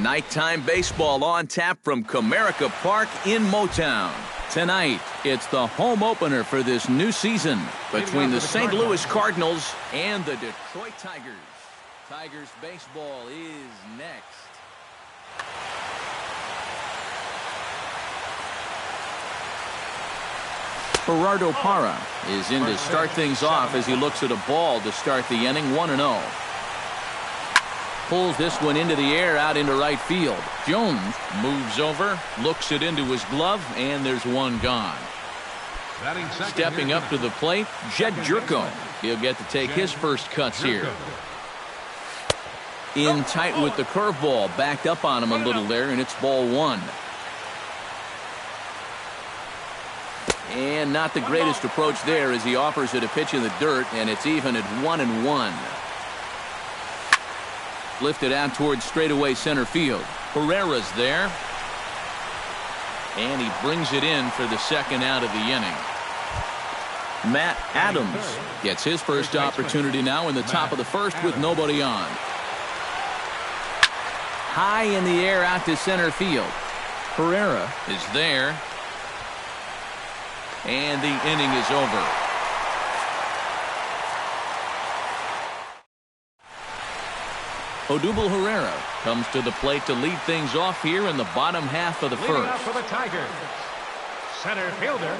Nighttime baseball on tap from Comerica Park in Motown. Tonight, it's the home opener for this new season between the St. Louis Cardinals and the Detroit Tigers. Tigers baseball is next. Gerardo Parra is in to start things off as he looks at a ball to start the inning, 1-0. Pulls this one into the air out into right field. Jones moves over, looks it into his glove, and there's one gone. Stepping up to the plate, Jed Jerko. He'll get to take his first cuts here. In tight with the curveball, backed up on him a little there, and it's ball one. And not the greatest approach there as he offers it a pitch in the dirt, and it's even at 1-1. Lifted out towards straightaway center field. Herrera's there. And he brings it in for the second out of the inning. Matt Adams gets his first opportunity now in the top of the first with nobody on. High in the air out to center field. Herrera is there. And the inning is over. Odubel Herrera comes to the plate to lead things off here in the bottom half of the first. For the Tigers, center fielder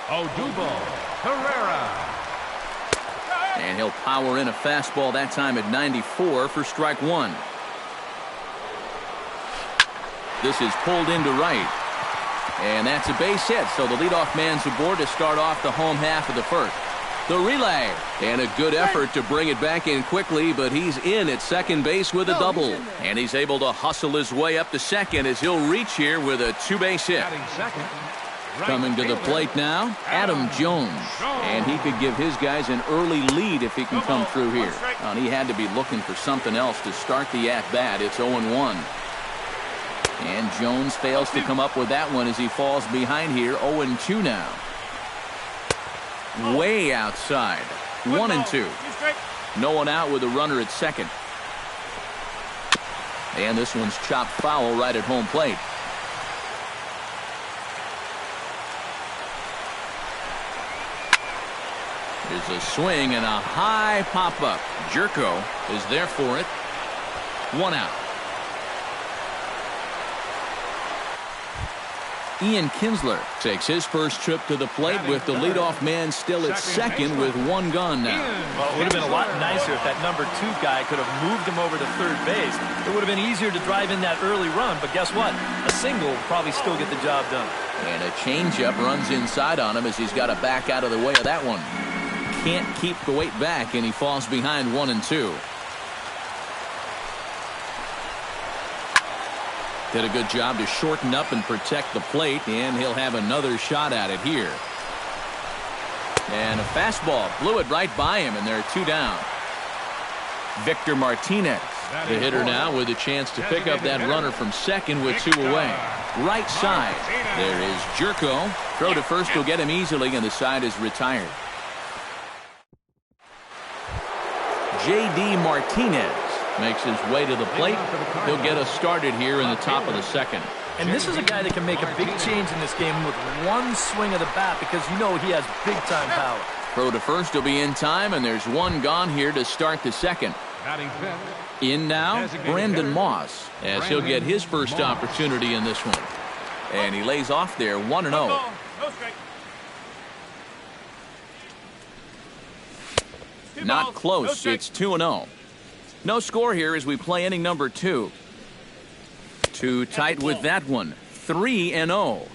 Odubel Herrera. And he'll power in a fastball that time at 94 for strike one. This is pulled into right. And that's a base hit, so the leadoff man's aboard to start off the home half of the first. The relay, and a good effort to bring it back in quickly, but he's in at second base with a double. And he's able to hustle his way up to second as he'll reach here with a two-base hit. Coming to the plate now, Adam Jones. And he could give his guys an early lead if he can come through here. And he had to be looking for something else to start the at-bat. It's 0-1. And Jones fails to come up with that one as he falls behind here, 0-2 now. Way outside, 1-2. No one out with a runner at second. And this one's chopped foul right at home plate. There's a swing and a high pop-up. Jerko is there for it. One out. Ian Kinsler takes his first trip to the plate with the leadoff man still at second with one gone now. Well, it would have been a lot nicer if that number 2 guy could have moved him over to third base. It would have been easier to drive in that early run, but guess what? A single will probably still get the job done. And a changeup runs inside on him as he's got to back out of the way of that one. Can't keep the weight back, and he falls behind 1-2. Did a good job to shorten up and protect the plate, and he'll have another shot at it here. And a fastball blew it right by him, and there are 2 down. Victor Martinez, the hitter now with a chance to pick up that runner from second with 2 away. Right side, there is Jerko. Throw to first will get him easily, and the side is retired. J.D. Martinez makes his way to the plate. He'll get us started here in the top of the second. And this is a guy that can make a big change in this game with one swing of the bat because you know he has big-time power. Throw to first will be in time, and there's one gone here to start the second. In now, Brandon Moss, as he'll get his first opportunity in this one. And he lays off there, 1-0. Not close. It's 2-0. No score here as we play inning number 2. Too tight with that one. 3-0.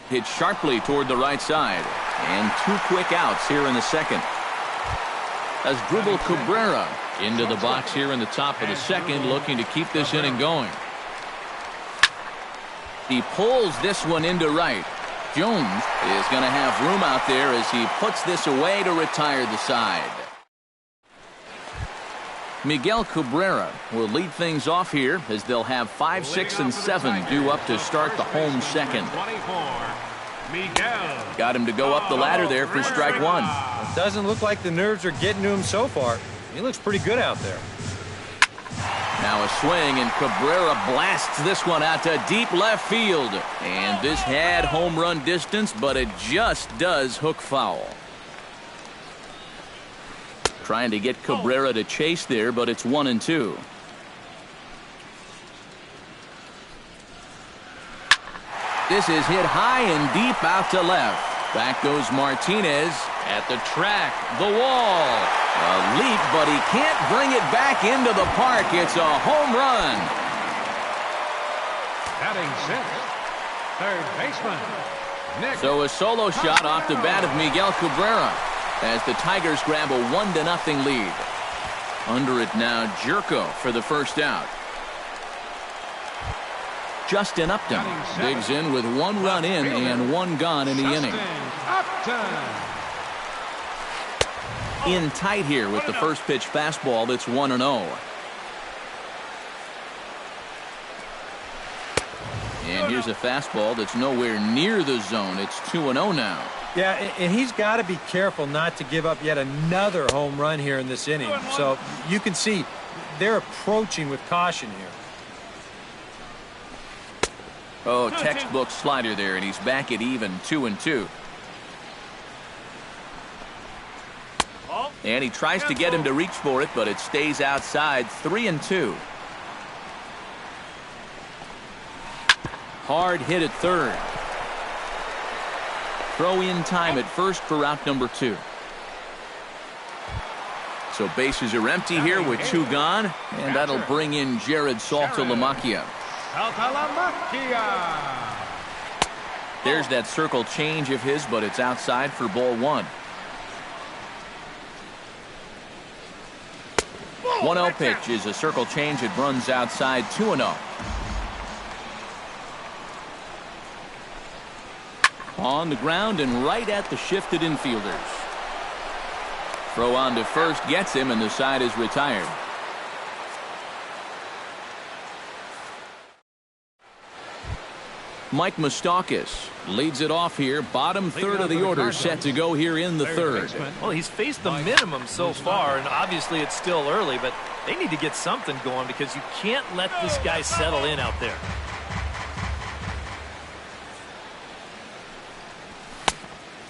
Hit sharply toward the right side. And 2 quick outs here in the second. As Asdrubal Cabrera into the box here in the top of the second, looking to keep this inning going. He pulls this one into right. Jones is going to have room out there as he puts this away to retire the side. Miguel Cabrera will lead things off here as they'll have 5, 6, and 7 due up to start the home second. Miguel. Got him to go up the ladder there for strike one. It doesn't look like the nerves are getting to him so far. He looks pretty good out there. Now a swing, and Cabrera blasts this one out to deep left field. And this had home run distance, but it just does hook foul. Trying to get Cabrera to chase there, but it's 1-2. This is hit high and deep out to left. Back goes Martinez at the track, the wall. A leap, but he can't bring it back into the park. It's a home run. Batting sixth, third baseman, Nick. So a solo shot off the bat of Miguel Cabrera as the Tigers grab a 1-0 lead. Under it now, Jerko for the first out. Justin Upton digs in with 1 run in and 1 gone in the inning. In tight here with the first pitch fastball that's 1-0. And here's a fastball that's nowhere near the zone. It's 2-0 now. Yeah, and he's got to be careful not to give up yet another home run here in this inning. So you can see they're approaching with caution here. Oh, textbook slider there, and he's back at even 2-2. And he tries to get him to reach for it, but it stays outside. 3-2. Hard hit at third. Throw in time at first for out number 2. So bases are empty here with 2 gone, and that'll bring in Jared Saltalamacchia. There's that circle change of his, but it's outside for ball 1. 1-0 pitch is a circle change. It runs outside. 2-0. On the ground and right at the shifted infielders. Throw on to first gets him, and the side is retired. Mike Moustakas leads it off here. Bottom third of the order set to go here in the third. Well, he's faced the minimum so far, and obviously it's still early, but they need to get something going because you can't let this guy settle in out there.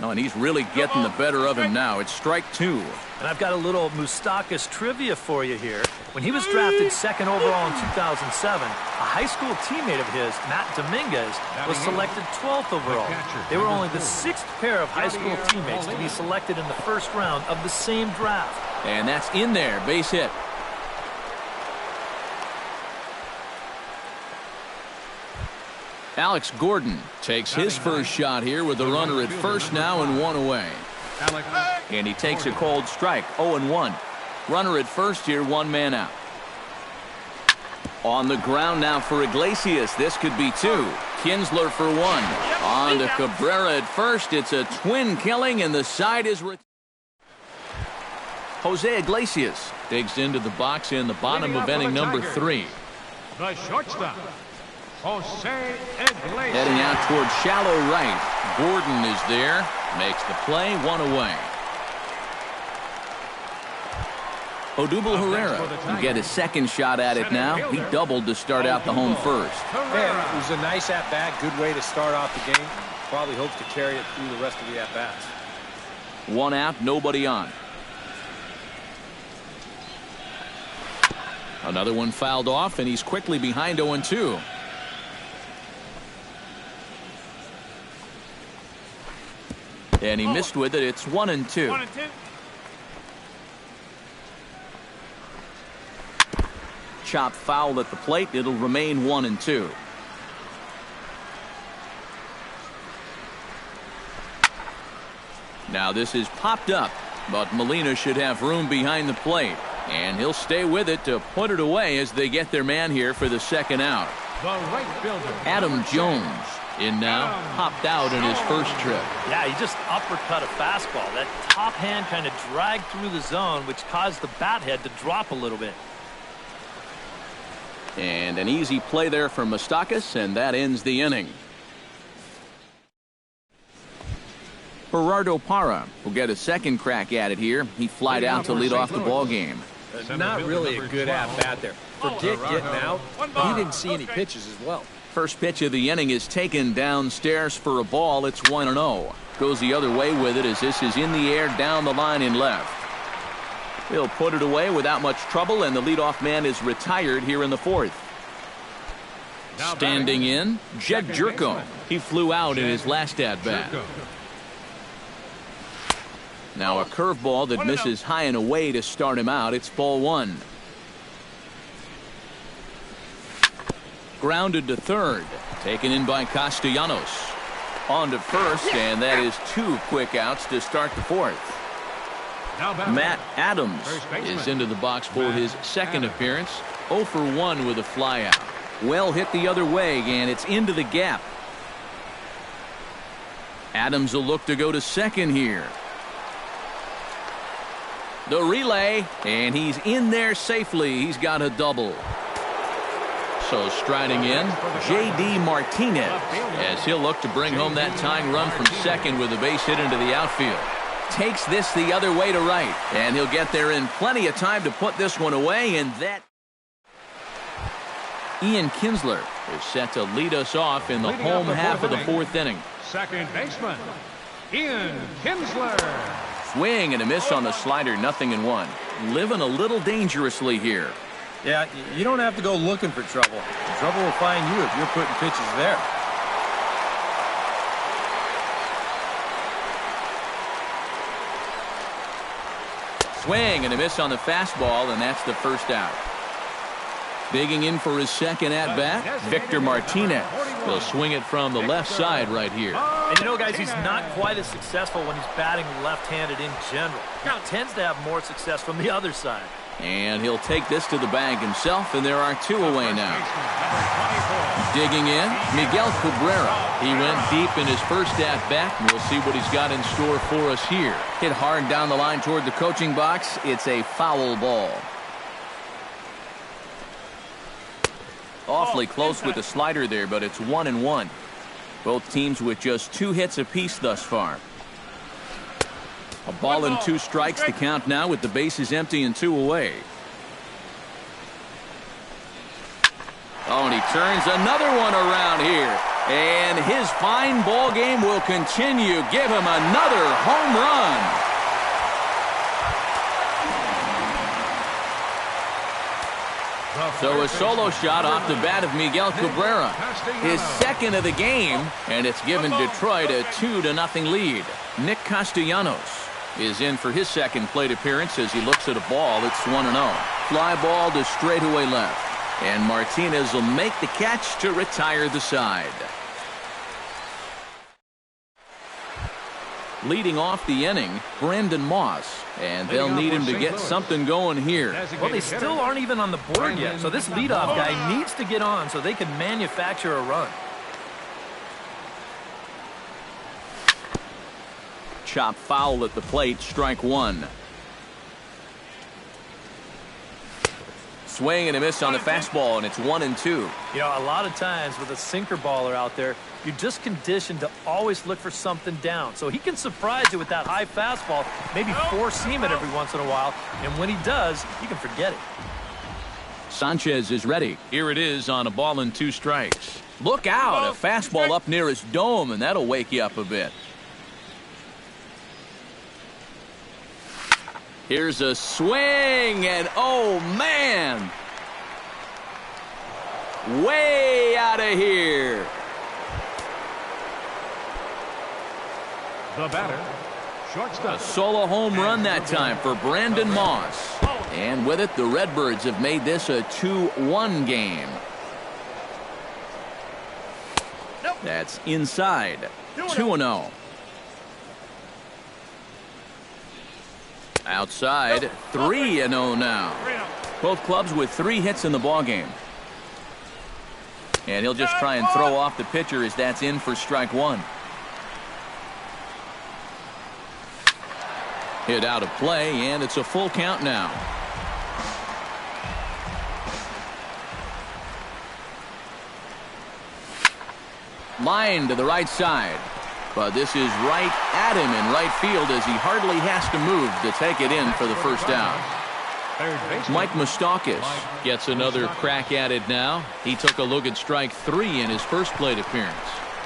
Oh, and he's really getting the better of him now. It's strike 2. And I've got a little Moustakas trivia for you here. When he was drafted 2nd overall in 2007, a high school teammate of his, Matt Dominguez, was selected 12th overall. They were only the 6th pair of high school teammates to be selected in the first round of the same draft. And that's in there. Base hit. Alex Gordon takes his first shot here with the runner at first now and 1 away. And he takes a cold strike. 0-1. Runner at first here, 1 man out. On the ground now for Iglesias. This could be 2. Kinsler for 1. On to Cabrera at first. It's a twin killing, and the side is Jose Iglesias digs into the box in the bottom of inning number 3. The shortstop, Jose Iglesias. Heading out toward shallow right. Gordon is there. Makes the play. 1 away. Odubel Herrera will get his second shot at it now. He doubled to start out the home first. Yeah, it was a nice at-bat. Good way to start off the game. Probably hopes to carry it through the rest of the at-bats. 1 out, nobody on. Another one fouled off, and he's quickly behind 0-2. And he missed with it. It's 1-2. Chop foul at the plate. It'll remain 1-2. Now this is popped up, but Molina should have room behind the plate, and he'll stay with it to put it away as they get their man here for the second out. The right fielder, Adam Jones in now, popped out in his first trip. Yeah, he just uppercut a fastball. That top hand kind of dragged through the zone, which caused the bat head to drop a little bit. And an easy play there for Moustakas, and that ends the inning. Gerardo Parra will get a second crack at it here. He flied out to lead off the ball game. Not really a good at-bat there. Forget getting out. He didn't see any pitches as well. First pitch of the inning is taken downstairs for a ball. It's 1-0. Goes the other way with it as this is in the air down the line in left. He'll put it away without much trouble, and the leadoff man is retired here in the fourth. Standing in, Jed Jerko. He flew out in his last at-bat. Now a curveball that misses high and away to start him out. It's ball one. Grounded to third. Taken in by Castellanos. On to first, and that is two quick outs to start the fourth. Matt Adams is into the box for his second appearance. 0 for 1 with a flyout. Well hit the other way, and it's into the gap. Adams will look to go to second here. The relay, and he's in there safely. He's got a double. So striding in, J.D. Martinez, as he'll look to bring home that tying run from second with a base hit into the outfield. Takes this the other way to right, and he'll get there in plenty of time to put this one away, and that... Ian Kinsler is set to lead us off in the home half of the fourth inning. Second baseman, Ian Kinsler. Swing and a miss on the slider, 0-1. Living a little dangerously here. Yeah, you don't have to go looking for trouble. Trouble will find you if you're putting pitches there. Swing and a miss on the fastball, and that's the first out. Digging in for his second at-bat, Victor Martinez. He'll swing it from the left side right here. And you know, guys, he's not quite as successful when he's batting left-handed in general. He tends to have more success from the other side. And he'll take this to the bag himself, and there are two away now. Digging in, Miguel Cabrera. He went deep in his first at-bat, and we'll see what he's got in store for us here. Hit hard down the line toward the coaching box. It's a foul ball. Awfully close with the slider there, but it's 1-1. Both teams with just 2 hits apiece thus far. A ball and 2 strikes to count now with the bases empty and 2 away. Oh, and he turns another one around here. And his fine ball game will continue. Give him another home run. So a solo shot off the bat of Miguel Cabrera. His second of the game, and it's given Detroit a 2-0 lead. Nick Castellanos is in for his second plate appearance as he looks at a ball. It's 1-0. Fly ball to straightaway left. And Martinez will make the catch to retire the side. Leading off the inning, Brandon Moss. And they'll need him to get something going here. Well, they still aren't even on the board yet, so this leadoff guy needs to get on so they can manufacture a run. Chop foul at the plate, strike one. Swing and a miss on the fastball, and it's 1-2. You know, a lot of times with a sinker baller out there, you're just conditioned to always look for something down. So he can surprise you with that high fastball, maybe four-seam it every once in a while, and when he does, you can forget it. Sanchez is ready. Here it is on a ball and 2 strikes. Look out, a fastball up near his dome, and that'll wake you up a bit. Here's a swing, and oh, man! Way out of here. The batter, shortstop. A solo home run that time for Brandon Moss. And with it, the Redbirds have made this a 2-1 game. That's inside. 2-0. Outside, 3-0 now. Both clubs with 3 hits in the ballgame. And he'll just try and throw off the pitcher as that's in for strike one. Hit out of play, and it's a full count now. Line to the right side. But this is right at him in right field as he hardly has to move to take it in for the first out. Mike Moustakas gets another crack at it now. He took a look at strike 3 in his first plate appearance.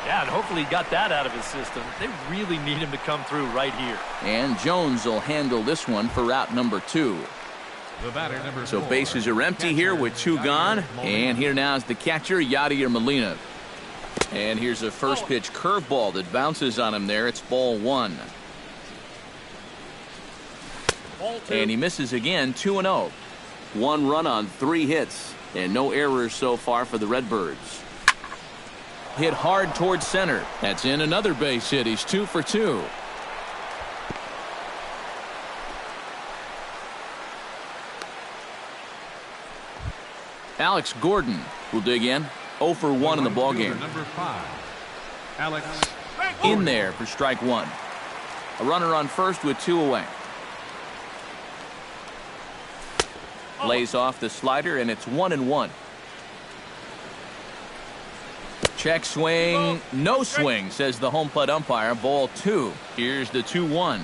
Yeah, and hopefully he got that out of his system. They really need him to come through right here. And Jones will handle this one for out number 2. So bases are empty here with 2 gone. And here now is the catcher, Yadier Molina. And here's a first pitch curveball that bounces on him there. It's ball 1. And he misses again, 2-0. 1 run on 3 hits. And no errors so far for the Redbirds. Hit hard towards center. That's in another base hit. He's 2 for 2. Alex Gordon will dig in. 0 for 1 in the ballgame. In there for strike 1. A runner on first with 2 away. Lays off the slider, and it's 1-1. Check swing, no swing, says the home plate umpire. Ball 2. Here's the 2-1.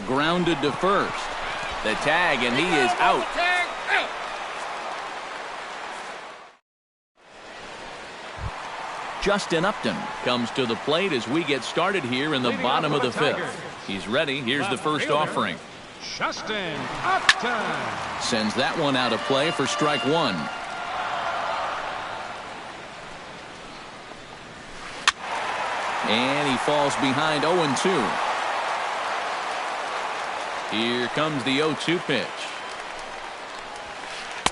Grounded to first. The tag, and he is out. Justin Upton comes to the plate as we get started here in the bottom of the 5th. He's ready. Here's the first offering. Justin Upton sends that one out of play for strike 1. And he falls behind 0-2. Here comes the 0-2 pitch.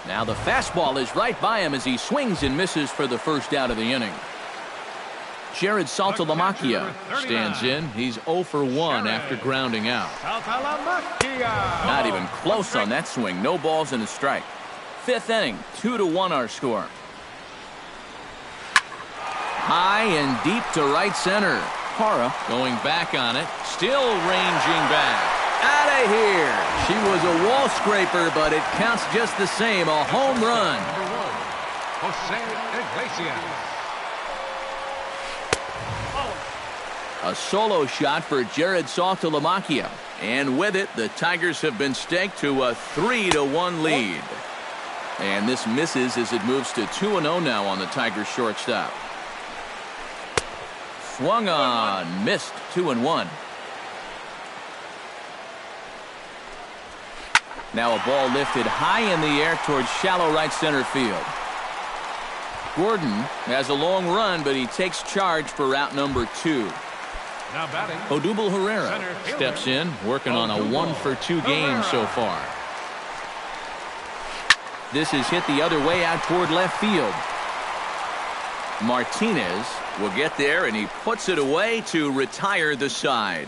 Now the fastball is right by him as he swings and misses for the first out of the inning. Jared Saltalamacchia stands in. He's 0 for 1 after grounding out. Not even close on that swing. No balls and a strike. 5th inning, 2-1 our score. High and deep to right center. Parra going back on it. Still ranging back. Out of here. She was a wall scraper, but it counts just the same. A home run. Jose Iglesias. A solo shot for Jared Saltalamacchia. And with it, the Tigers have been staked to a 3-1 lead. And this misses as it moves to 2-0 now on the Tigers shortstop. Swung on, missed. 2-1. Now a ball lifted high in the air towards shallow right center field. Gordon has a long run, but he takes charge for out number 2. Now batting, Odubel Herrera steps in, working on a 1 for 2 game so far. This is hit the other way out toward left field. Martinez will get there, and he puts it away to retire the side.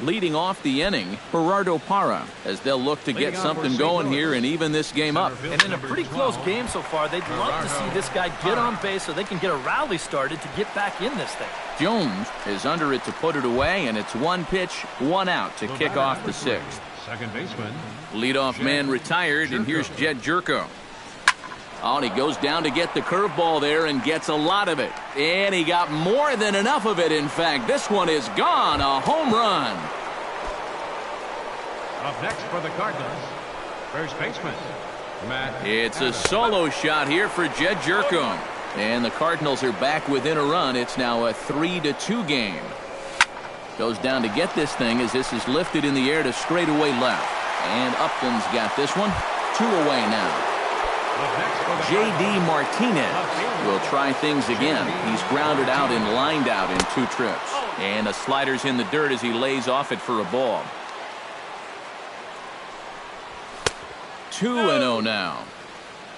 Leading off the inning, Gerardo Parra, as they'll look to get something going here and even this game up. And in a pretty close game so far, they'd love to see this guy get on base so they can get a rally started to get back in this thing. Jones is under it to put it away, and it's 1 pitch, 1 out to kick off the 6th. second baseman. Leadoff man retired, and here's Jed Jerko. Oh, and he goes down to get the curveball there and gets a lot of it. And he got more than enough of it, in fact. This one is gone. A home run. Up next for the Cardinals, first baseman, Matt. It's a solo shot here for Jed Jerko. And the Cardinals are back within a run. It's now a 3-2 game. Goes down to get this thing as this is lifted in the air to straightaway left. And Upton's got this one. 2 away now. J.D. Martinez will try things again. He's grounded out and lined out in 2 trips. And a slider's in the dirt as he lays off it for a ball. 2-0 now.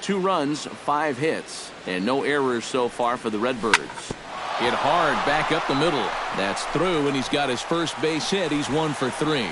2 runs, 5 hits, and no errors so far for the Redbirds. Hit hard back up the middle. That's through, and he's got his first base hit. He's 1 for 3.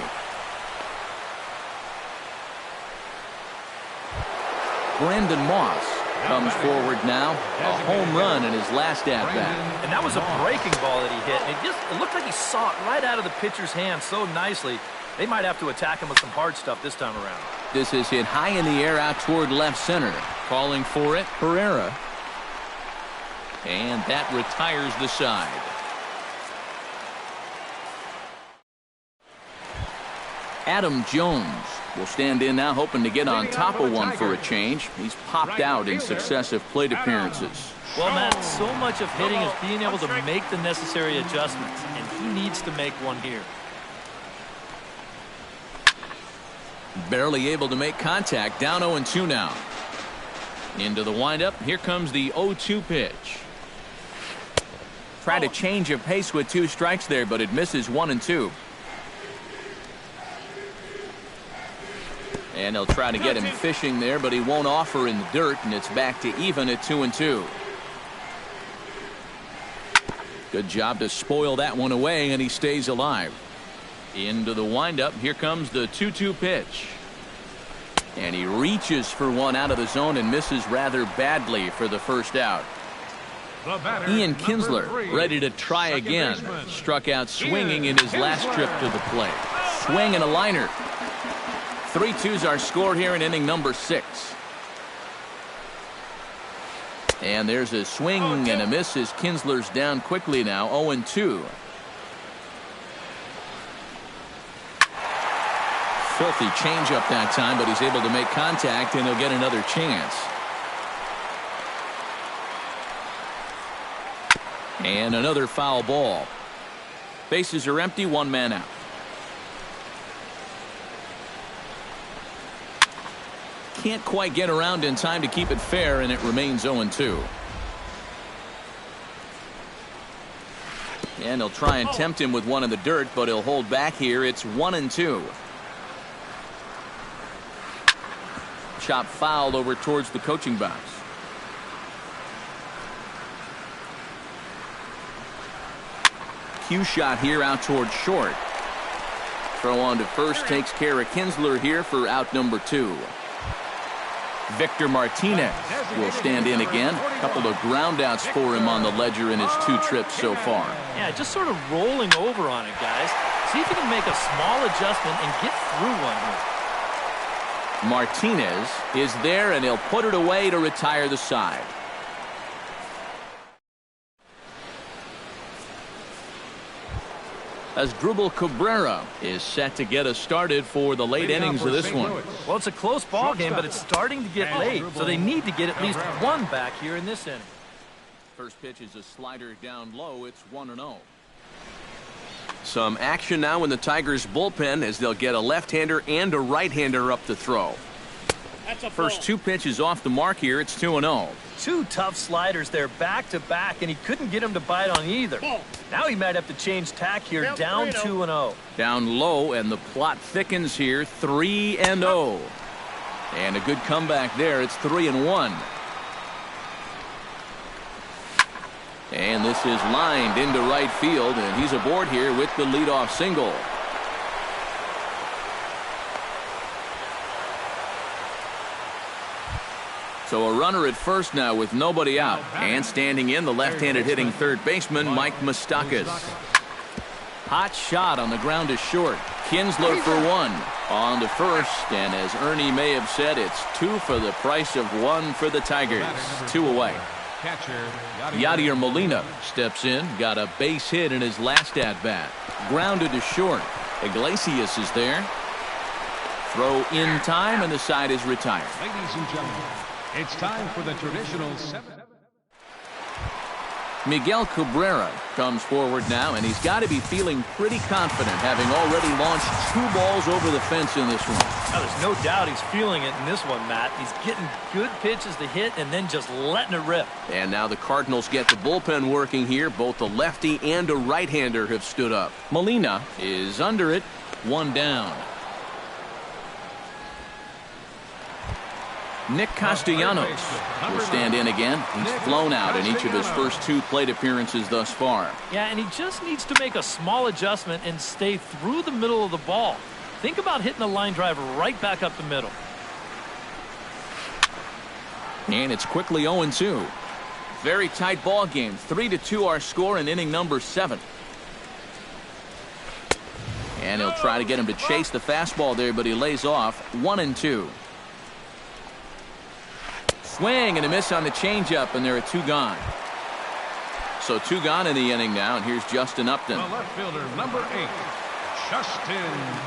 Brandon Moss comes forward now. A home run in his last at-bat. And that was a breaking ball that he hit. And it looked like he saw it right out of the pitcher's hand so nicely. They might have to attack him with some hard stuff this time around. This is hit high in the air out toward left center. Calling for it, Herrera. And that retires the side. Adam Jones will stand in now, hoping to get on top of one for a change. He's popped out in successive plate appearances. Well, Matt, so much of hitting is being able to make the necessary adjustments, and he needs to make one here. Barely able to make contact. Down 0-2 now. Into the windup. Here comes the 0-2 pitch. Try to change of pace with 2 strikes there, but it misses 1-2. And they'll try to get him fishing there, but he won't offer in the dirt, and it's back to even at 2-2. Good job to spoil that one away, and he stays alive. Into the windup. Here comes the 2-2 pitch. And he reaches for one out of the zone and misses rather badly for the first out. Ian Kinsler ready to try again. Struck out swinging in his last trip to the plate. Swing and a liner. 3-2s are scored here in inning number 6. And there's a swing and a miss as Kinsler's down quickly now. 0-2. Filthy changeup that time, but he's able to make contact, and he'll get another chance. And another foul ball. Bases are empty, 1 man out. Can't quite get around in time to keep it fair, and it remains 0-2. And he'll try and tempt him with one in the dirt, but he'll hold back here. It's 1-2. Chop foul over towards the coaching box. Cue shot here out towards short. Throw on to first takes care of Kinsler here for out number 2. Victor Martinez will stand in again. A couple of groundouts for him on the ledger in his 2 trips so far. Yeah, just sort of rolling over on it, guys. See if he can make a small adjustment and get through one here. Martinez is there, and he'll put it away to retire the side. As Drubal Cabrera is set to get us started for the late innings of this one. Well, it's a close ball game, but it's starting to get late, so they need to get at least one back here in this inning. First pitch is a slider down low. It's 1-0. Some action now in the Tigers bullpen as they'll get a left-hander and a right-hander up to throw. First 2 pitches off the mark here. It's 2-0. 2 tough sliders there back-to-back, and he couldn't get him to bite on either. Now he might have to change tack here, down 2-0. Down low, and the plot thickens here, 3-0. And a good comeback there. It's 3-1. And this is lined into right field, and he's aboard here with the leadoff single. So a runner at first now with nobody out. And standing in, the left-handed hitting third baseman, Mike Moustakas. Hot shot on the ground to short. Kinsler for 1 on the first. And as Ernie may have said, it's 2 for the price of 1 for the Tigers. 2 away. Yadier Molina steps in. Got a base hit in his last at-bat. Grounded to short. Iglesias is there. Throw in time, and the side is retired. Ladies and gentlemen, it's time for the traditional 7th. Miguel Cabrera comes forward now, and he's got to be feeling pretty confident, having already launched 2 balls over the fence in this one. Now, there's no doubt he's feeling it in this one, Matt. He's getting good pitches to hit and then just letting it rip. And now the Cardinals get the bullpen working here. Both a lefty and a right-hander have stood up. Molina is under it. 1 down. Nick Castellanos will stand in again. He's flown out in each of his first 2 plate appearances thus far. Yeah, and he just needs to make a small adjustment and stay through the middle of the ball. Think about hitting a line drive right back up the middle. And it's quickly 0-2. Very tight ball game. 3-2 our score in inning number 7. And he'll try to get him to chase the fastball there, but he lays off. 1-2. Swing and a miss on the changeup, and there are 2 gone. So 2 gone in the inning now, and here's Justin Upton. The left fielder, number 8, Justin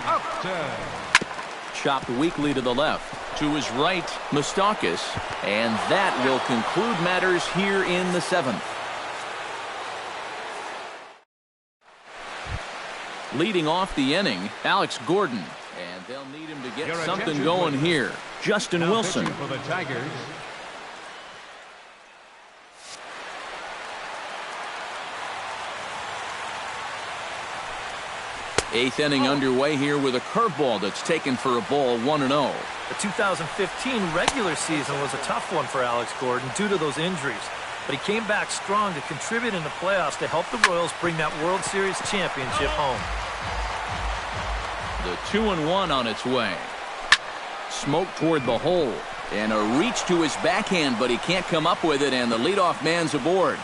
Upton. Chopped weakly to the left. To his right, Moustakis. And that will conclude matters here in the 7th. Leading off the inning, Alex Gordon. And they'll need him to get something going here. Justin Now Wilson. pitching for the Tigers. Eighth inning underway here with a curveball that's taken for a ball, 1-0. The 2015 regular season was a tough one for Alex Gordon due to those injuries. But he came back strong to contribute in the playoffs to help the Royals bring that World Series championship home. The 2-1 on its way. Smoke toward the hole. And a reach to his backhand, but he can't come up with it, and the leadoff man's aboard.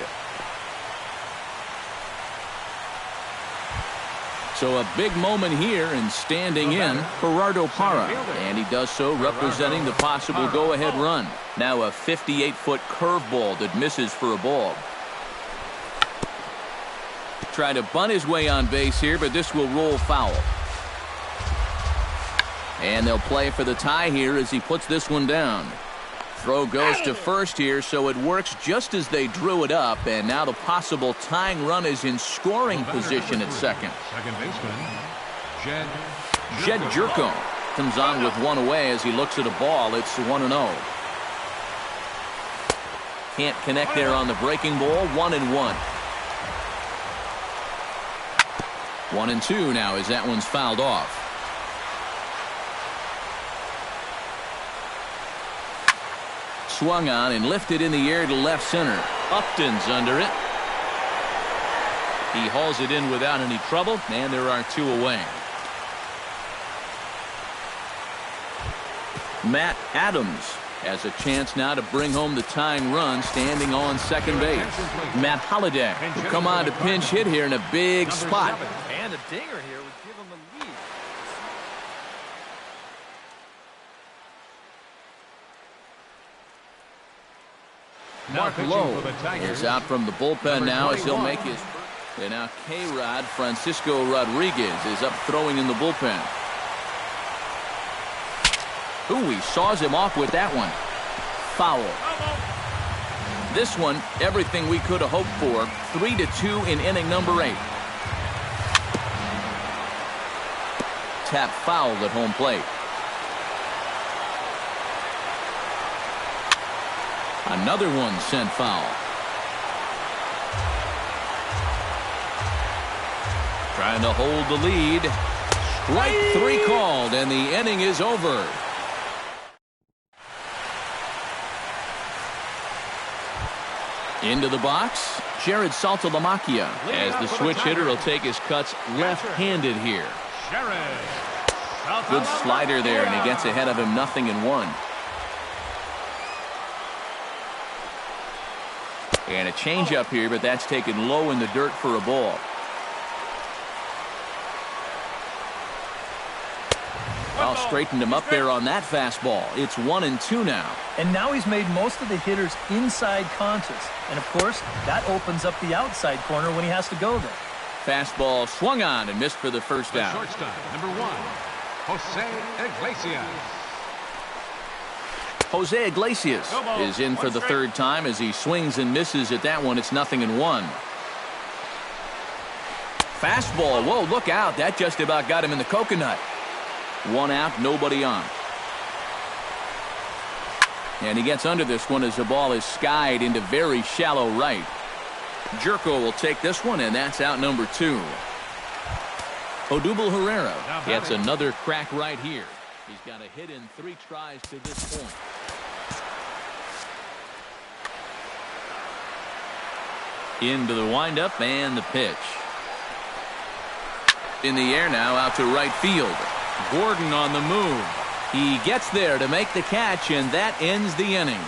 So a big moment here, and standing in, Gerardo Parra. And he does so representing the possible go-ahead run. Now a 58-foot curveball that misses for a ball. Trying to bunt his way on base here, but this will roll foul. And they'll play for the tie here as he puts this one down. Throw goes to first here, so it works just as they drew it up, and now the possible tying run is in scoring position at second. Second baseman, Jed Jerko comes on with one away as he looks at a ball. It's 1-0. Can't connect there on the breaking ball. 1-1. 1-2 now as that one's fouled off. Swung on and lifted in the air to left center. Upton's under it. He hauls it in without any trouble, and there are 2 away. Matt Adams has a chance now to bring home the tying run, standing on second base. Matt Holliday will come on to pinch hit here in a big spot. And a dinger here would give him the lead. Mark Lowe is out from the bullpen now as he'll make his. And now K-Rod Francisco Rodriguez is up throwing in the bullpen. Ooh, he saws him off with that one. Foul. This one, everything we could have hoped for. 3-2 in inning number 8. Tap foul at home plate. Another one sent foul. Trying to hold the lead. Strike 3 called, and the inning is over. Into the box, Jared Saltalamacchia, as the switch hitter will take his cuts left-handed here. Good slider there, and he gets ahead of him 0-1. And a changeup here, but that's taken low in the dirt for a ball. Well, straightened him up there on that fastball. It's 1-2 now. And now he's made most of the hitters inside conscious. And, of course, that opens up the outside corner when he has to go there. Fastball swung on and missed for the first down. Shortstop, number 1, Jose Iglesias. Jose Iglesias is in for the third time as he swings and misses at that one. It's 0-1. Fastball. Whoa, look out. That just about got him in the coconut. 1 out, nobody on. And he gets under this one as the ball is skied into very shallow right. Jerko will take this one, and that's out number 2. Odubel Herrera gets another crack right here. He's got a hit in 3 tries to this point. Into the windup and the pitch. In the air now, out to right field. Gordon on the move. He gets there to make the catch, and that ends the inning.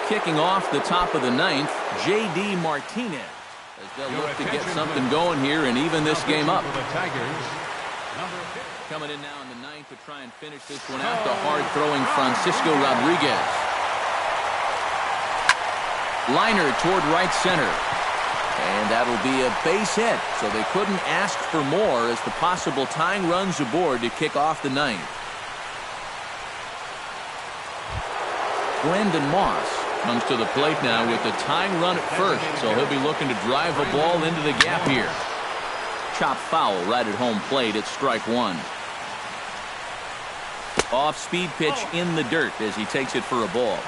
Kicking off the top of the 9th, J.D. Martinez, as they'll look to get something going here and even this game up. Coming in now in the 9th to try and finish this one out, the hard-throwing Francisco Rodriguez. Liner toward right center. And that'll be a base hit, so they couldn't ask for more as the possible tying runs aboard to kick off the ninth. Brendan Moss comes to the plate now with the tying run at first, so he'll be looking to drive a ball into the gap here. Chop foul right at home plate at strike one. Off-speed pitch in the dirt as he takes it for a ball.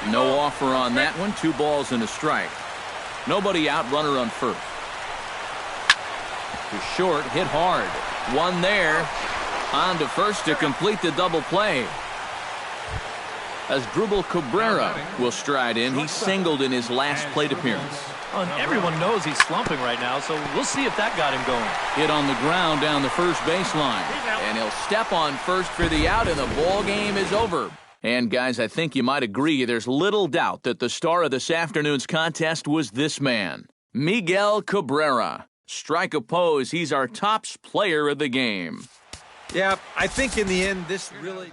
No offer on that one. 2 balls and a strike. Nobody out, runner on first. To short, hit hard. One there. On to first to complete the double play. As Drupal Cabrera will stride in. He singled in his last plate appearance. And everyone knows he's slumping right now, so we'll see if that got him going. Hit on the ground down the first baseline. And he'll step on first for the out, and the ball game is over. And, guys, I think you might agree there's little doubt that the star of this afternoon's contest was this man, Miguel Cabrera. Strike oppose, he's our tops player of the game. Yeah, I think in the end, this really...